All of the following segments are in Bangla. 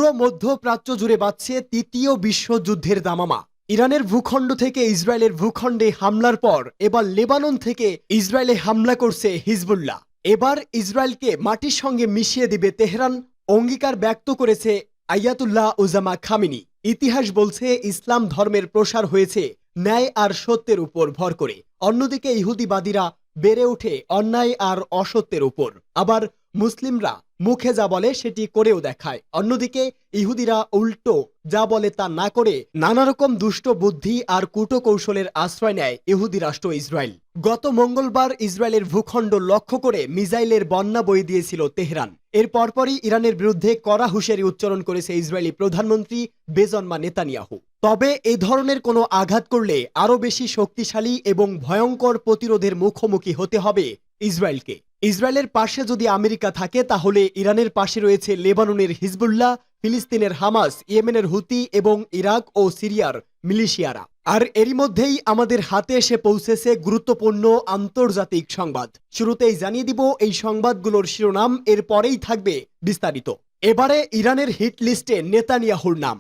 পুরো মধ্যপ্রাচ্য জুড়ে বাজছে তৃতীয় বিশ্বযুদ্ধের দামামা। ইরানের ভূখণ্ড থেকে ইসরায়েলের ভূখণ্ডে হামলার পর এবার লেবানন থেকে ইসরায়েলে হামলা করছে হিজবুল্লাহ। এবার ইসরায়েলকে মাটির সঙ্গে মিশিয়ে দিবে তেহরান, অঙ্গীকার ব্যক্ত করেছে আয়াতুল্লাহ উজামা খামেনি। ইতিহাস বলছে ইসলাম ধর্মের প্রসার হয়েছে ন্যায় আর সত্যের উপর ভর করে। অন্যদিকে ইহুদিবাদীরা বেড়ে ওঠে অন্যায় আর অসত্যের উপর। আবার মুসলিমরা মুখে যা বলে সেটি করেও দেখায়। অন্যদিকে ইহুদিরা উল্টো যা বলে তা না করে নানা রকম দুষ্ট বুদ্ধি আর কূটকৌশলের আশ্রয় নেয় ইহুদি রাষ্ট্র ইসরায়েল। গত মঙ্গলবার ইসরায়েলের ভূখণ্ড লক্ষ্য করে মিসাইলের বন্যা বয়ে দিয়েছিল তেহরান। এর পরপরই ইরানের বিরুদ্ধে কড়া হুঁশিয়ারি উচ্চারণ করেছে ইসরায়েলি প্রধানমন্ত্রী বেজন্মা নেতানিয়াহু। তবে এই ধরনের কোনো আঘাত করলে আরও বেশি শক্তিশালী এবং ভয়ঙ্কর প্রতিরোধের মুখোমুখি হতে হবে ইসরায়েলকে। ইসরায়েলের পাশে যদি আমেরিকা থাকে তাহলে ইরানের পাশে রয়েছে লেবাননের হিজবুল্লাহ, ফিলিস্তিনের হামাস, ইয়েমেনের হুতি এবং ইরাক ও সিরিয়ার মিলিশিয়ারা। আর এরই মধ্যেই আমাদের হাতে এসে পৌঁছেছে গুরুত্বপূর্ণ আন্তর্জাতিক সংবাদ। শুরুতেই জানিয়ে দিব এই সংবাদগুলোর শিরোনাম, এর পরেই থাকবে বিস্তারিত। এবারে ইরানের হিট লিস্টে নেতানিয়াহুর নাম।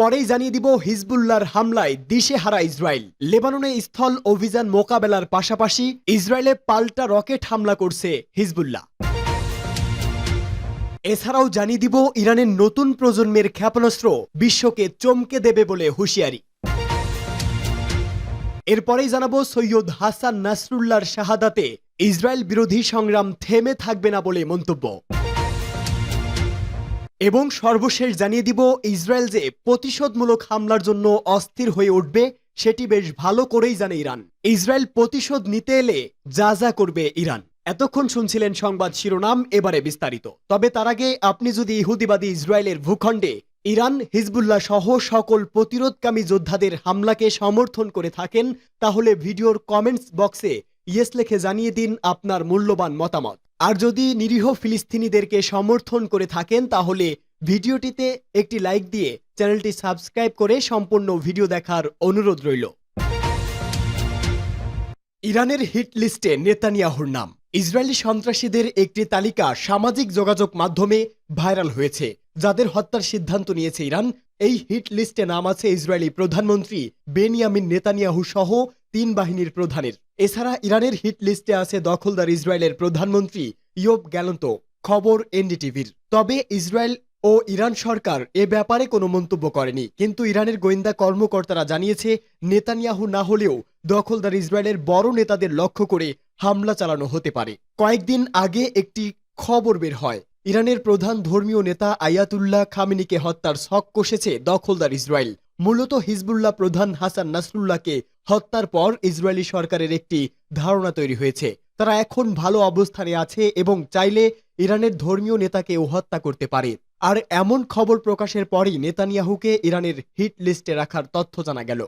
পরেই জানিয়ে দিব হিজবুল্লাহর হামলায় দিশেহারা ইসরায়েল। লেবাননে স্থল অভিযান মোকাবেলার পাশাপাশি ইসরায়েলে পাল্টা রকেট হামলা করছে হিজবুল্লাহ। এছাড়াও জানিয়ে দিব ইরানের নতুন প্রজন্মের ক্ষেপণাস্ত্র বিশ্বকে চমকে দেবে বলে হুঁশিয়ারি। এরপরেই জানাবো সৈয়দ হাসান নাসরুল্লাহর শাহাদাতে ইসরায়েল বিরোধী সংগ্রাম থেমে থাকবে না বলে মন্তব্য। এবং সর্বশেষ জানিয়ে দিব ইসরায়েল যে প্রতিশোধমূলক হামলার জন্য অস্থির হয়ে উঠবে সেটি বেশ ভালো করেই জানে ইরান। ইসরায়েল প্রতিশোধ নিতে এলে যা যা করবে ইরান। এতক্ষণ শুনছিলেন সংবাদ শিরোনাম, এবারে বিস্তারিত। তবে তার আগে আপনি যদি ইহুদিবাদী ইসরায়েলের ভূখণ্ডে ইরান, হিজবুল্লাহ সহ সকল প্রতিরোধকামী যোদ্ধাদের হামলাকে সমর্থন করে থাকেন তাহলে ভিডিওর কমেন্টস বক্সে ইয়েস লিখে জানিয়ে দিন আপনার মূল্যবান মতামত। আর যদি নিরীহ ফিলিস্তিনিদেরকে সমর্থন করে থাকেন তাহলে ভিডিওটিতে একটি লাইক দিয়ে চ্যানেলটি সাবস্ক্রাইব করে সম্পূর্ণ ভিডিও দেখার অনুরোধ রইল। ইরানের হিট লিস্টে নেতানিয়াহুর নাম। ইসরায়েলি সন্ত্রাসীদের একটি তালিকা সামাজিক যোগাযোগ মাধ্যমে ভাইরাল হয়েছে, যাদের হত্যার সিদ্ধান্ত নিয়েছে ইরান। এই হিট লিস্টে নাম আছে ইসরায়েলি প্রধানমন্ত্রী বেনিয়ামিন নেতানিয়াহু সহ 3 বাহিনীর প্রধানের। এছাড়া ইরানের হিট লিস্টে আছে দখলদার ইসরায়েলের প্রধানমন্ত্রী ইয়োব গ্যালন্ত। খবর এনডিটিভির। তবে ইসরায়েল ও ইরান সরকার এ ব্যাপারে কোনো মন্তব্য করেনি, কিন্তু ইরানের গোয়েন্দা কর্মকর্তারা জানিয়েছে নেতানিয়াহু না হলেও দখলদার ইসরায়েলের বড় নেতাদের লক্ষ্য করে হামলা চালানো হতে পারে। কয়েকদিন আগে একটি খবর বের হয়, ইরানের প্রধান ধর্মীয় নেতা আয়াতুল্লাহ খামেনিকে হত্যার ছক কষেছে দখলদার ইসরায়েল। মূলত হিজবুল্লাহ প্রধান হাসান নাসরুল্লাহকে হত্যার পর ইসরায়েলি সরকারের একটি ধারণা তৈরি হয়েছে তারা এখন ভালো অবস্থানে আছে এবং চাইলে ইরানের ধর্মীয় নেতাকেও হত্যা করতে পারে। আর এমন খবর প্রকাশের পরই নেতানিয়াহুকে ইরানের হিট লিস্টে রাখার তথ্য জানা গেল।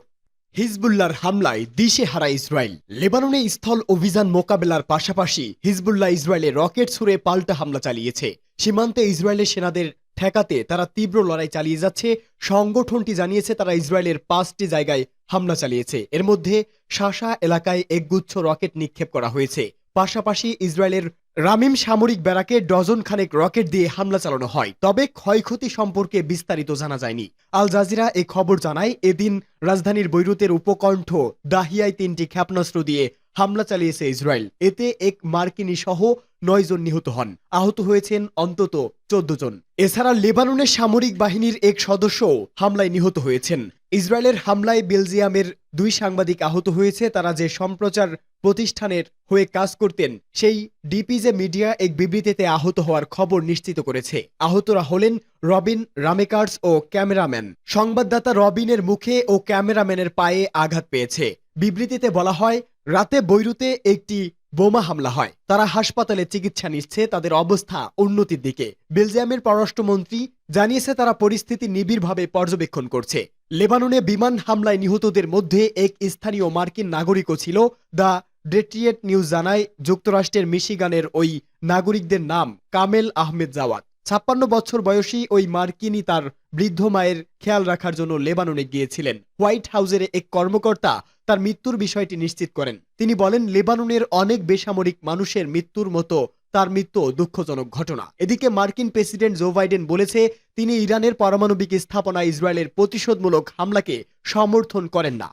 হিজবুল্লাহর হামলায় দিশেহারা ইসরায়েল। লেবাননে স্থল অভিযান মোকাবেলার পাশাপাশি হিজবুল্লাহ ইসরায়েলে রকেট ছুড়ে পাল্টা হামলা চালিয়েছে। সীমান্তে ইসরায়েলের সেনাদের ঠেকাতে তারা তীব্র লড়াই চালিয়ে যাচ্ছে। সংগঠনটি জানিয়েছে তারা ইসরায়েলের 5টি জায়গায় হামলা চালিয়েছে। এর মধ্যে শাসা এলাকায় একগুচ্ছ রকেট নিক্ষেপ করা হয়েছে। পাশাপাশি ইসরায়েলের রামিম সামরিক ব্যারাকে ডজন খানেক রকেট দিয়ে হামলা চালানো হয়। তবে ক্ষয়ক্ষতি সম্পর্কে বিস্তারিত জানা যায়নি। আল জাজিরা এই খবর জানায় এদিন রাজধানীর বৈরুতের উপকণ্ঠ দাহিয়ায় 3টি ক্ষেপণাস্ত্র দিয়ে হামলা চালিয়েছে ইসরায়েল। এতে এক মার্কিনী সহ 9 জন নিহত হন। আহত হয়েছেন অন্তত 14 জন। এছাড়া লেবাননের সামরিক বাহিনীর এক সদস্য হামলায় নিহত হয়েছেন। ইসরায়েলের হামলায় বেলজিয়ামের 2 সাংবাদিক আহত হয়েছে। তারা যে সম্প্রচার প্রতিষ্ঠানের হয়ে কাজ করতেন সেই ডিপিজে মিডিয়া এক বিবৃতিতে আহত হওয়ার খবর নিশ্চিত করেছে। আহতরা হলেন রবিন রামেকার্স ও ক্যামেরাম্যান। সংবাদদাতা রবিনের মুখে ও ক্যামেরাম্যানের পায়ে আঘাত পেয়েছে। বিবৃতিতে বলা হয়, রাতে বৈরুতে একটি বোমা হামলা হয়। তারা হাসপাতালে চিকিৎসা নিচ্ছে, তাদের অবস্থা উন্নতির দিকে। বেলজিয়ামের পররাষ্ট্রমন্ত্রী জানিয়েছে তারা পরিস্থিতি নিবিড়ভাবে পর্যবেক্ষণ করছে। লেবাননে বিমান হামলায় নিহতদের মধ্যে এক স্থানীয় মার্কিন নাগরিকও ছিল। দ্য ডেট্রিয়েট নিউজ জানায় যুক্তরাষ্ট্রের মিশিগানের ওই নাগরিকদের নাম কামেল আহমেদ জাওয়াদ। 56 বছর বয়সী ওই মার্কিনী তার বৃদ্ধ মায়ের খেয়াল রাখার জন্য লেবাননে গিয়েছিলেন। হোয়াইট হাউসের এক কর্মকর্তা তার মৃত্যুর বিষয়টি নিশ্চিত করেন। তিনি বলেন, লেবাননের অনেক বেসামরিক মানুষের মৃত্যুর মতো তার মৃত্যু দুঃখজনক ঘটনা। এদিকে মার্কিন প্রেসিডেন্ট জো বাইডেন বলেছে তিনি ইরানের পারমাণবিক স্থাপনায় ইসরায়েলের প্রতিশোধমূলক হামলাকে সমর্থন করেন না।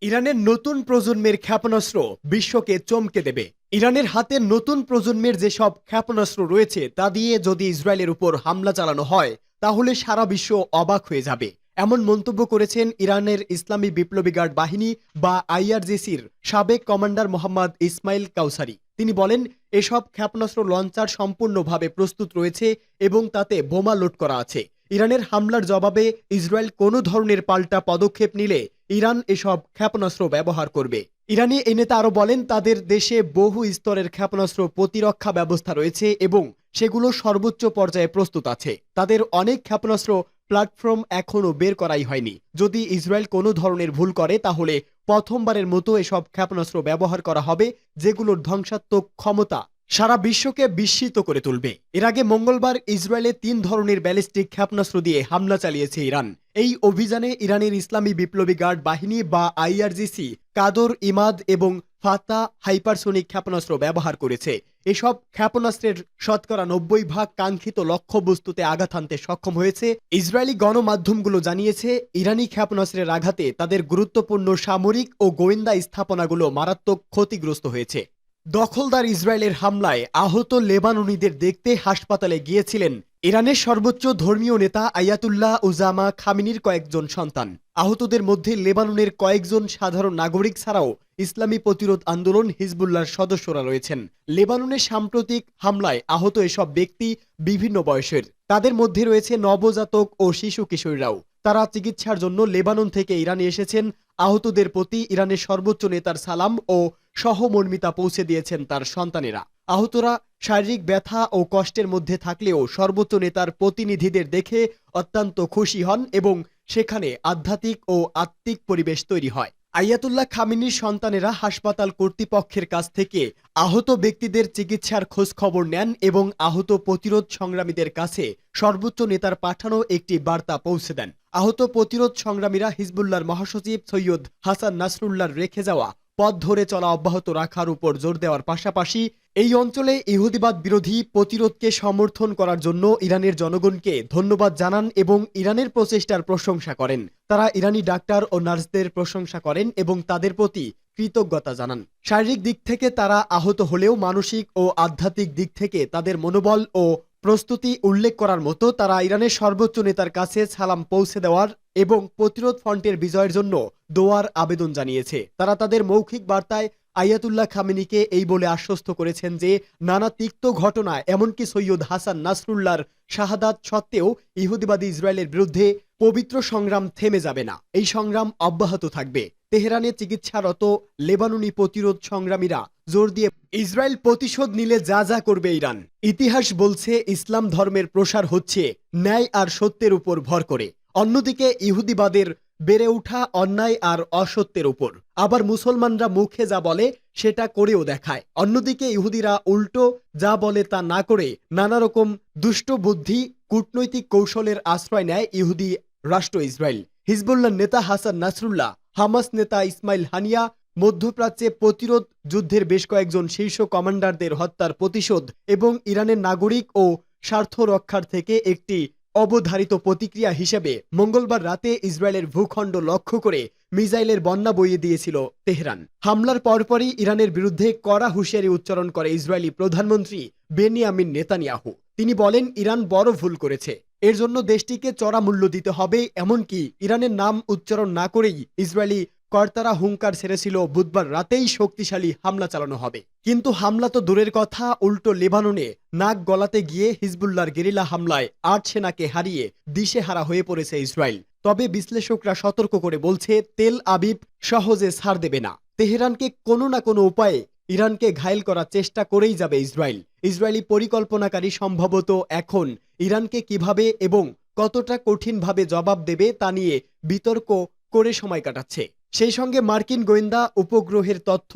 ইরানের নতুন প্রজন্মের ক্ষেপণাস্ত্র বিশ্বকে চমকে দেবে। ইরানের হাতে নতুন প্রজন্মের যেসব ক্ষেপণাস্ত্র রয়েছে তা দিয়ে যদি ইসরায়েলের উপর হামলা চালানো হয় তাহলে সারা বিশ্ব অবাক হয়ে যাবে, এমন মন্তব্য করেছেন ইরানের ইসলামী বিপ্লবী গার্ড বাহিনী বা আইআরজিসির সাবেক কমান্ডার মোহাম্মদ ইসমাইল কাউসারি। তিনি বলেন, এসব ক্ষেপণাস্ত্র লঞ্চার সম্পূর্ণভাবে প্রস্তুত রয়েছে এবং তাতে বোমা লোড করা আছে। ইরানের হামলার জবাবে ইসরায়েল কোনো ধরনের পাল্টা পদক্ষেপ নিলে ইরান এসব ক্ষেপণাস্ত্র ব্যবহার করবে। ইরানি এই নেতা আরও বলেন, তাদের দেশে বহু স্তরের ক্ষেপণাস্ত্র প্রতিরক্ষা ব্যবস্থা রয়েছে এবং সেগুলো সর্বোচ্চ পর্যায়ে প্রস্তুত আছে। তাদের অনেক ক্ষেপণাস্ত্র প্ল্যাটফর্ম এখনও বের করাই হয়নি। যদি ইসরায়েল কোনো ধরনের ভুল করে তাহলে প্রথমবারের মতো এসব ক্ষেপণাস্ত্র ব্যবহার করা হবে, যেগুলোর ধ্বংসাত্মক ক্ষমতা সারা বিশ্বকে বিস্মিত করে তুলবে। এর আগে মঙ্গলবার ইসরায়েলে 3 ধরনের ব্যালিস্টিক ক্ষেপণাস্ত্র দিয়ে হামলা চালিয়েছে ইরান। এই অভিযানে ইরানের ইসলামী বিপ্লবী গার্ড বাহিনী বা আইআরজিসি কাদর, ইমাদ এবং ফাতা হাইপারসোনিক ক্ষেপণাস্ত্র ব্যবহার করেছে। এসব ক্ষেপণাস্ত্রের শতকরা 90% কাঙ্ক্ষিত লক্ষ্যবস্তুতে আঘাত হানতে সক্ষম হয়েছে। ইসরায়েলি গণমাধ্যমগুলো জানিয়েছে, ইরানি ক্ষেপণাস্ত্রের আঘাতে তাদের গুরুত্বপূর্ণ সামরিক ও গোয়েন্দা স্থাপনাগুলো মারাত্মক ক্ষতিগ্রস্ত হয়েছে। দখলদার ইসরায়েলের হামলায় আহত লেবাননিদের দেখতে হাসপাতালে গিয়েছিলেন ইরানের সর্বোচ্চ ধর্মীয় নেতা আয়াতুল্লাহ উজামা খামিনির কয়েকজন সন্তান। আহতদের মধ্যে লেবাননের কয়েকজন সাধারণ নাগরিক ছাড়াও ইসলামী প্রতিরোধ আন্দোলন হিজবুল্লাহর সদস্যরা রয়েছেন। লেবাননের সাম্প্রতিক হামলায় আহত এসব ব্যক্তি বিভিন্ন বয়সের। তাদের মধ্যে রয়েছে নবজাতক ও শিশু কিশোরীরাও। তারা চিকিৎসার জন্য লেবানন থেকে ইরানে এসেছেন। আহতদের প্রতি ইরানের সর্বোচ্চ নেতার সালাম ও সহমর্মিতা পৌঁছে দিয়েছেন তার সন্তানেরা। আহতরা শারীরিক ব্যথা ও কষ্টের মধ্যে থাকলেও সর্বোচ্চ নেতার প্রতিনিধিদের দেখে অত্যন্ত খুশি হন এবং সেখানে আধ্যাত্মিক ও আত্মিক পরিবেশ তৈরি হয়। আয়াতুল্লাহ খামিনির সন্তানেরা হাসপাতাল কর্তৃপক্ষের কাছ থেকে আহত ব্যক্তিদের চিকিৎসার খোঁজ খবর নেন এবং আহত প্রতিরোধ সংগ্রামীদের কাছে সর্বোচ্চ নেতার পাঠানো একটি বার্তা পৌঁছে দেন। আহত প্রতিরোধ সংগ্রামীরা হিজবুল্লাহর মহাসচিব সৈয়দ হাসান নাসরুল্লাহর রেখে যাওয়া পথ ধরে চলা অব্যাহত রাখার উপর জোর দেওয়ার পাশাপাশি এই অঞ্চলে ইহুদিবাদ বিরোধী প্রতিরোধকে সমর্থন করার জন্য ইরানের জনগণকে ধন্যবাদ জানান এবং ইরানের প্রচেষ্টার প্রশংসা করেন। তারা ইরানি ডাক্তার ও নার্সদের প্রশংসা করেন এবং তাদের প্রতি কৃতজ্ঞতা জানান। শারীরিক দিক থেকে তারা আহত হলেও মানসিক ও আধ্যাত্মিক দিক থেকে তাদের মনোবল ও প্রস্তুতি উল্লেখ করার মতো তারা ইরানের সর্বোচ্চ নেতার কাছে সালাম পৌঁছে দেওয়ার এবং প্রতিরোধ ফ্রন্টের বিজয়ের জন্য দোয়ার আবেদন জানিয়েছে। তারা তাদের মৌখিক বার্তায় আয়াতুল্লাহ খামেনিকে এই বলে আশ্বস্ত করেছেন যে নানা তিক্ত ঘটনা, এমনকি সৈয়দ হাসান নাসরুল্লাহর শাহাদাত সত্ত্বেও ইহুদিবাদী ইসরায়েলের বিরুদ্ধে পবিত্র সংগ্রাম থেমে যাবে না। এই সংগ্রাম অব্যাহত থাকবে। তেহরানে চিকিৎসারত লেবাননি প্রতিরোধ সংগ্রামীরা জোর দিয়ে ইসরায়েল প্রতিশোধ নিলে যা যা করবে ইরান। ইতিহাস বলছে ইসলাম ধর্মের প্রসার হচ্ছে ন্যায় আর সত্যের উপর ভর করে। অন্যদিকে ইহুদিবাদের বেড়ে ওঠা অন্যায় আর অসত্যের উপর। আবার মুসলমানরা মুখে যা বলে সেটা করেও দেখায়। অন্যদিকে ইহুদিরা উল্টো যা বলে তা না করে নানা রকম দুষ্ট বুদ্ধি, কূটনৈতিক কৌশলের আশ্রয় নেয় ইহুদি রাষ্ট্র ইসরায়েল। হিজবুল্লাহ নেতা হাসান নাসরুল্লাহ, হামাস নেতা ইসমাইল হানিয়া, মধ্যপ্রাচ্যে প্রতিরোধ যুদ্ধের বেশ কয়েকজন শীর্ষ কমান্ডারদের হত্যার প্রতিশোধ এবং ইরানের নাগরিক ও স্বার্থ রক্ষার থেকে একটি অবধারিত প্রতিক্রিয়া হিসেবে মঙ্গলবার রাতে ইসরায়েলের ভূখণ্ড লক্ষ্য করে মিসাইলের বন্যা বইয়ে দিয়েছিল তেহরান। হামলার পরপরই ইরানের বিরুদ্ধে কড়া হুঁশিয়ারি উচ্চারণ করে ইসরায়েলি প্রধানমন্ত্রী বেনিয়ামিন নেতানিয়াহু। তিনি বলেন, ইরান বড় ভুল করেছে, এর জন্য দেশটিকে চড়া মূল্য দিতে হবে। এমনকি ইরানের নাম উচ্চারণ না করেই ইসরায়েলি কর্তারা হুঙ্কার ছেড়েছিল বুধবার রাতেই শক্তিশালী হামলা চালানো হবে। কিন্তু হামলা তো দূরের কথা, উল্টো লেবাননে নাক গলাতে গিয়ে হিজবুল্লাহর গেরিলা হামলায় 8 সেনাকে হারিয়ে দিশেহারা হয়ে পড়েছে ইসরায়েল। তবে বিশ্লেষকরা সতর্ক করে বলছে, তেল আবিব সহজে ছাড় দেবে না। তেহরানকে কোনো না কোনো উপায়ে ইরানকে ঘায়েল করার চেষ্টা করেই যাবে ইসরায়েল। ইসরায়েলি পরিকল্পনাকারী সম্ভবত এখন ইরানকে কিভাবে এবং কতটা কঠিনভাবে জবাব দেবে তা নিয়ে বিতর্ক করে সময় কাটাচ্ছে। সেই সঙ্গে মার্কিন গোয়েন্দা, উপগ্রহের তথ্য,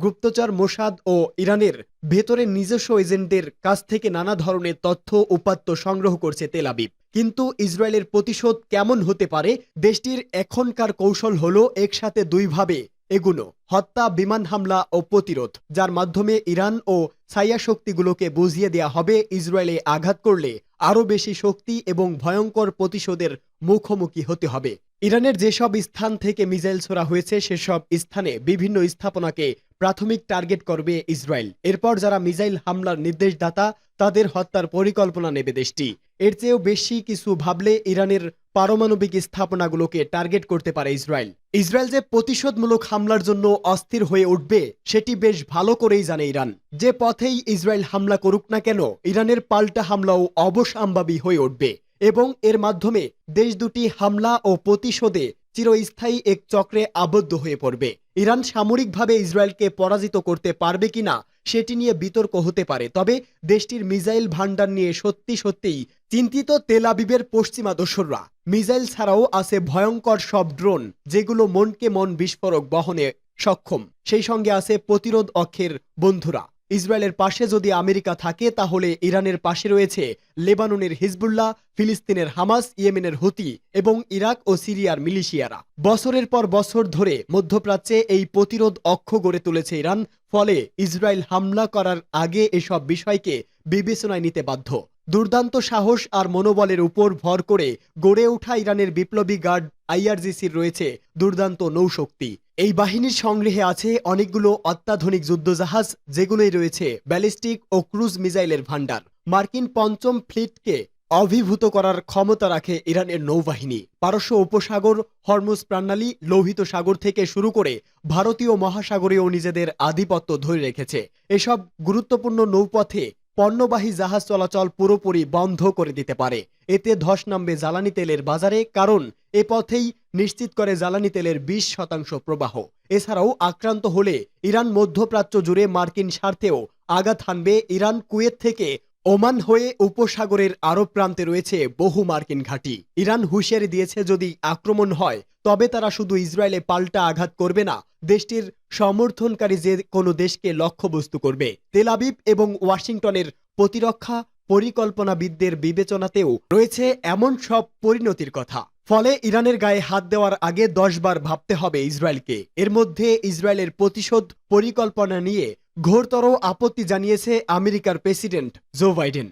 গুপ্তচর, মোসাদ ও ইরানের ভেতরে নিজস্ব এজেন্টদের কাছ থেকে নানা ধরনের তথ্য উপাত্ত সংগ্রহ করছে তেল আবিব। কিন্তু ইসরায়েলের প্রতিশোধ কেমন হতে পারে? দেশটির এখনকার কৌশল হলো একসাথে দুইভাবে এগুলো হত্যা, বিমান হামলা ও প্রতিরোধ, যার মাধ্যমে ইরান ও ছাইয়া শক্তিগুলোকে বুঝিয়ে দেয়া হবে ইসরায়েলে আঘাত করলে আরও বেশি শক্তি এবং ভয়ঙ্কর প্রতিশোধের মুখোমুখি হতে হবে। ইরানের যেসব স্থান থেকে মিসাইল ছোড়া হয়েছে সেসব স্থানে বিভিন্ন স্থাপনাকে প্রাথমিক টার্গেট করবে ইসরায়েল। এরপর যারা মিসাইল হামলার নির্দেশদাতা তাদের হত্যার পরিকল্পনা নেবে দেশটি। এর চেয়েও বেশি কিছু ভাবলে ইরানের পারমাণবিক স্থাপনাগুলোকে টার্গেট করতে পারে ইসরায়েল। ইসরায়েল যে প্রতিশোধমূলক হামলার জন্য অস্থির হয়ে উঠবে সেটি বেশ ভালো করেই জানে ইরান। যে পথেই ইসরায়েল হামলা করুক না কেন, ইরানের পাল্টা হামলাও অবশ্যম্ভাবী হয়ে উঠবে এবং এর মাধ্যমে দেশ দুটি হামলা ও প্রতিশোধে চিরস্থায়ী এক চক্রে আবদ্ধ হয়ে পড়বে। ইরান সামরিকভাবে ইসরায়েলকে পরাজিত করতে পারবে কিনা সেটি নিয়ে বিতর্ক হতে পারে, তবে দেশটির মিসাইল ভান্ডার নিয়ে সত্যিই চিন্তিত তেল আবিবের পশ্চিমা দোসররা। মিসাইল ছাড়াও আছে ভয়ঙ্কর সব ড্রোন যেগুলো মনকে মন বিস্ফোরক বহনে সক্ষম। সেই সঙ্গে আছে প্রতিরোধ অক্ষের বন্ধুরা। ইসরায়েলের পাশে যদি আমেরিকা থাকে তাহলে ইরানের পাশে রয়েছে লেবাননের হিজবুল্লাহ, ফিলিস্তিনের হামাস, ইয়েমেনের হুতি এবং ইরাক ও সিরিয়ার মিলিশিয়ারা। বছরের পর বছর ধরে মধ্যপ্রাচ্যে এই প্রতিরোধ অক্ষ গড়ে তুলেছে ইরান, ফলে ইসরায়েল হামলা করার আগে এসব বিষয়কে বিবেচনায় নিতে বাধ্য। দুর্দান্ত সাহস আর মনোবলের উপর ভর করে গড়ে ওঠা ইরানের বিপ্লবী গার্ড আইআরজিসির রয়েছে দুর্দান্ত নৌশক্তি। এই বাহিনীর সংগ্রহে আছে অনেকগুলো অত্যাধুনিক যুদ্ধজাহাজ, যেগুলোই রয়েছে ব্যালিস্টিক ও ক্রুজ মিসাইলের ভান্ডার। মার্কিন পঞ্চম ফ্লিটকে অভিভূত করার ক্ষমতা রাখে ইরানের নৌবাহিনী। পারস্য উপসাগর, হরমুজ প্রণালী, লোহিত সাগর থেকে শুরু করে ভারতীয় মহাসাগরেও নিজেদের আধিপত্য ধরে রেখেছে। এসব গুরুত্বপূর্ণ নৌপথে পণ্যবাহী জাহাজ চলাচল পুরোপুরি বন্ধ করে দিতে পারে। এতে ধস নামবে জ্বালানি তেলের বাজারে, কারণ এ পথেই নিশ্চিত করে জ্বালানি তেলের 20% প্রবাহ। এছাড়াও আক্রান্ত হলে ইরান মধ্যপ্রাচ্য জুড়ে মার্কিন স্বার্থেও আঘাত হানবে। ইরান কুয়েত থেকে ওমান হয়ে উপসাগরের আরব প্রান্তে রয়েছে বহু মার্কিন ঘাঁটি। ইরান হুঁশিয়ারি দিয়েছে যদি আক্রমণ হয় তবে তারা শুধু ইসরায়েলে পাল্টা আঘাত করবে না, দেশটির সমর্থনকারী যে কোনো দেশকে লক্ষ্যবস্তু করবে। তেল আবিব এবং ওয়াশিংটনের প্রতিরক্ষা পরিকল্পনাবিদদের বিবেচনাতেও রয়েছে এমন সব পরিণতির কথা। ফলে ইরানের গায়ে হাত দেওয়ার আগে 10 বার ভাবতে হবে ইসরায়েলকে। এর মধ্যে ইসরায়েলের প্রতিশোধ পরিকল্পনা নিয়ে ঘোরতর আপত্তি জানিয়েছে আমেরিকার প্রেসিডেন্ট জো বাইডেন।